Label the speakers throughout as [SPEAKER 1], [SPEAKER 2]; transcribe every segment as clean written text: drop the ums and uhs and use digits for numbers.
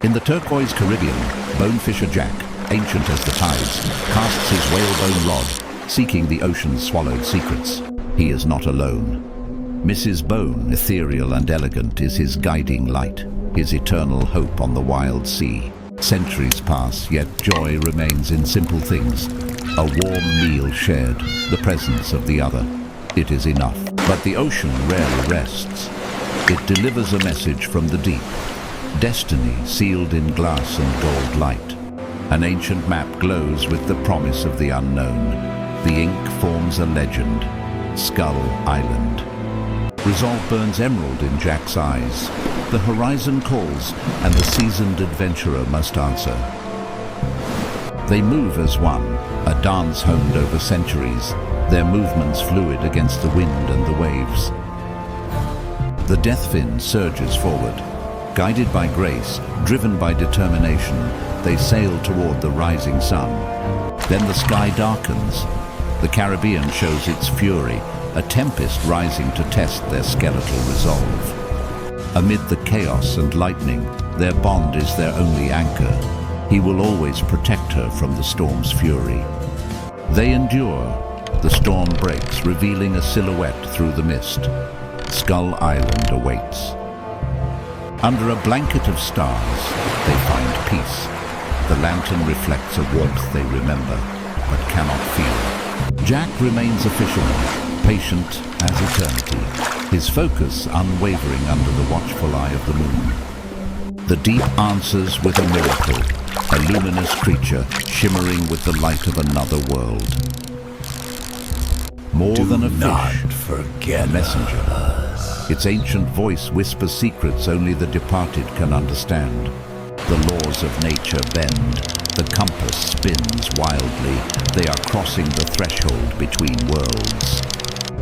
[SPEAKER 1] In the turquoise Caribbean, Bonefisher Jack, ancient as the tides, casts his whalebone rod, seeking the ocean's swallowed secrets. He is not alone. Mrs. Bone, ethereal and elegant, is his guiding light, his eternal hope on the wild sea. Centuries pass, yet joy remains in simple things. A warm meal shared, the presence of the other. It is enough. But the ocean rarely rests. It delivers a message from the deep. Destiny sealed in glass and gold light. An ancient map glows with the promise of the unknown. The ink forms a legend. Skull Island. Resolve burns emerald in Jack's eyes. The horizon calls, and the seasoned adventurer must answer. They move as one, a dance honed over centuries, their movements fluid against the wind and the waves. The Deathfin surges forward. Guided by grace, driven by determination, they sail toward the rising sun. Then the sky darkens. The Caribbean shows its fury, a tempest rising to test their skeletal resolve. Amid the chaos and lightning, their bond is their only anchor. He will always protect her from the storm's fury. They endure. The storm breaks, revealing a silhouette through the mist. Skull Island awaits. Under a blanket of stars, they find peace. The lantern reflects a warmth they remember, but cannot feel. Jack remains a fisherman, patient as eternity, his focus unwavering under the watchful eye of the moon. The deep answers with a miracle, a luminous creature shimmering with the light of another world. More than a fish, a messenger. Its ancient voice whispers secrets only the departed can understand. The laws of nature bend, the compass spins wildly. They are crossing the threshold between worlds.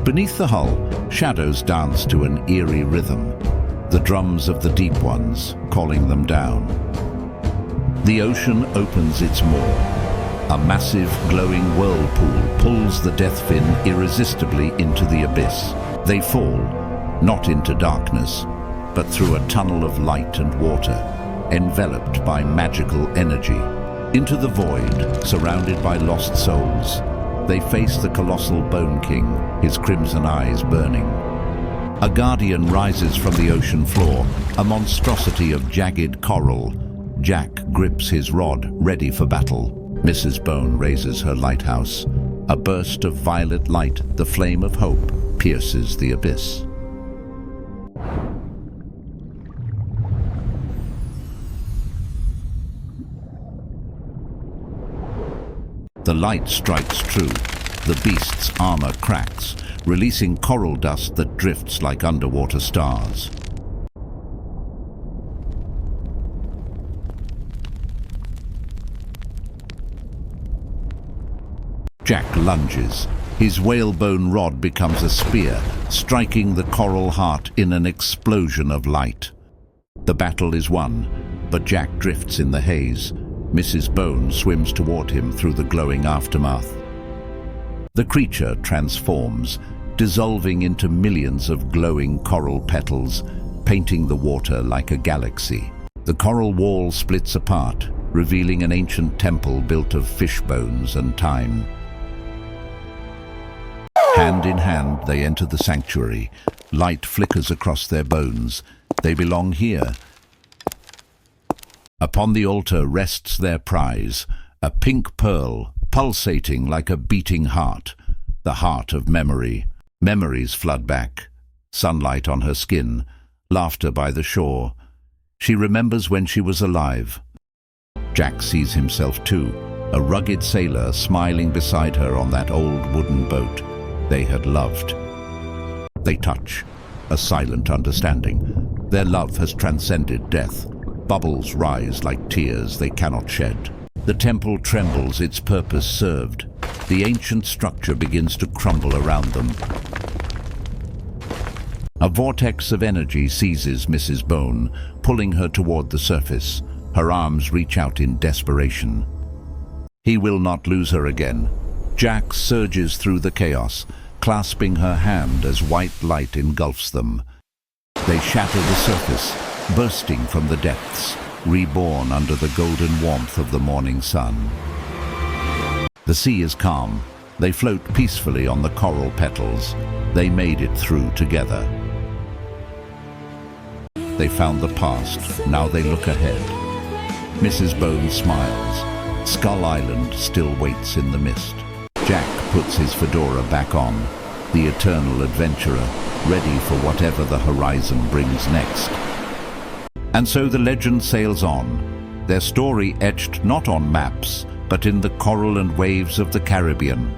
[SPEAKER 1] Beneath the hull, shadows dance to an eerie rhythm, the drums of the deep ones calling them down. The ocean opens its maw. A massive, glowing whirlpool pulls the Deathfin irresistibly into the abyss. They fall, not into darkness, but through a tunnel of light and water, enveloped by magical energy. Into the void, surrounded by lost souls, they face the colossal Bone King, his crimson eyes burning. A guardian rises from the ocean floor, a monstrosity of jagged coral. Jack grips his rod, ready for battle. Mrs. Bone raises her lighthouse. A burst of violet light, the flame of hope, pierces the abyss. The light strikes true. The beast's armor cracks, releasing coral dust that drifts like underwater stars. Jack lunges. His whalebone rod becomes a spear, striking the coral heart in an explosion of light. The battle is won, but Jack drifts in the haze. Mrs. Bone swims toward him through the glowing aftermath. The creature transforms, dissolving into millions of glowing coral petals, painting the water like a galaxy. The coral wall splits apart, revealing an ancient temple built of fish bones and time. Hand in hand, they enter the sanctuary. Light flickers across their bones. They belong here. Upon the altar rests their prize, a pink pearl, pulsating like a beating heart, the heart of memory. Memories flood back. Sunlight on her skin, laughter by the shore. She remembers when she was alive. Jack sees himself too, a rugged sailor smiling beside her on that old wooden boat they had loved. They touch, a silent understanding. Their love has transcended death. Bubbles rise like tears they cannot shed. The temple trembles, its purpose served. The ancient structure begins to crumble around them. A vortex of energy seizes Mrs. Bone, pulling her toward the surface. Her arms reach out in desperation. He will not lose her again. Jack surges through the chaos, clasping her hand as white light engulfs them. They shatter the surface, bursting from the depths. reborn under the golden warmth of the morning sun. The sea is calm. They float peacefully on the coral petals. They made it through together. They found the past. Now they look ahead. Mrs. Bone smiles. Skull Island still waits in the mist. Jack puts his fedora back on, the eternal adventurer, ready for whatever the horizon brings next. And so the legend sails on, their story etched not on maps, but in the coral and waves of the Caribbean,